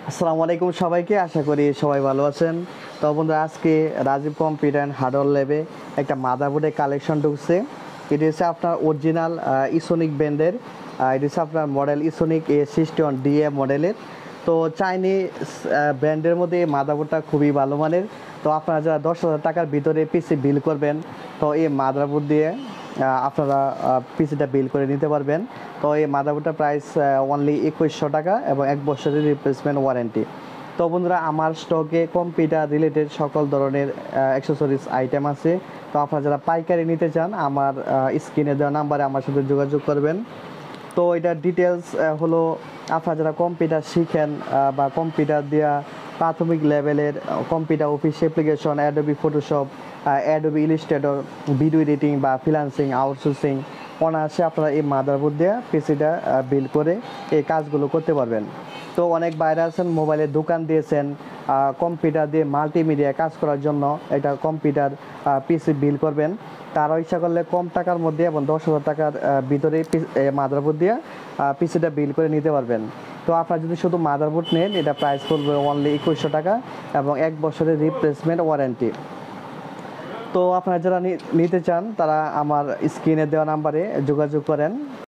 আসসালামু আলাইকুম সবাইকে, আশা করি সবাই ভালো আছেন। তো বন্ধুরা, আজকে রাজীব কম্পিউটার অ্যান্ড হার্ডওয়্যার ল্যাবে একটা মাদারবোর্ডের কালেকশন ঢুকছে। এটি হচ্ছে আপনার অরিজিনাল ইসোনিক ব্র্যান্ডের। এটি হচ্ছে আপনার মডেল ইসোনিক A61DA মডেলের। তো চাইনিজ ব্র্যান্ডের মধ্যে এই মাদারবোর্ডটা খুবই ভালো মানের। তো আপনারা যারা 10,000 টাকার ভিতরে পিসি বিল করবেন, তো এই মাদারবোর্ড দিয়ে আপনারা পিসিটা বিল করে নিতে পারবেন। তো এই মাদারবোর্ডটার প্রাইস অনলি 2100 টাকা এবং 1 বছরের রিপ্লেসমেন্ট ওয়ারেন্টি। তো বন্ধুরা, আমার স্টকে কম্পিউটার রিলেটেড সকল ধরনের অ্যাক্সেসরিজ আইটেম আছে। তো আপনারা যারা পাইকারি নিতে চান, আমার স্ক্রিনে দেওয়া নাম্বারে আমার সাথে যোগাযোগ করবেন। তো এটার ডিটেলস হলো, আপনারা যারা কম্পিউটার শিখেন বা কম্পিউটার দেওয়া প্রাথমিক লেভেলের computer office application, Adobe Photoshop, Adobe Illustrator, video editing বা ফ্রিল্যান্সিং, আউটসোর্সিং, অনায়াসে আপনারা এই মাদারবোর্ড দিয়ে পিসিটা বিল করে এই কাজগুলো করতে পারবেন। তো অনেক বাইরে আছেন, মোবাইলের দোকান দিয়েছেন, কম্পিউটার দিয়ে মাল্টিমিডিয়া কাজ করার জন্য এটা কম্পিউটার পিসি বিল করবেন। তারা ইচ্ছা করলে কম টাকার মধ্যে এবং 10,000 টাকার ভিতরে মাদারবোর্ড দিয়ে পিসিটা বিল করে নিতে পারবেন। তো আপনারা যদি শুধু মাদারবোর্ড নেন, এটা প্রাইস পড়বে অনলি 2100 টাকা এবং 1 বছরের রিপ্লেসমেন্ট ওয়ারেন্টি। তো আপনারা যারা নিতে চান, তারা আমার স্ক্রিনে দেওয়া নাম্বারে যোগাযোগ করেন।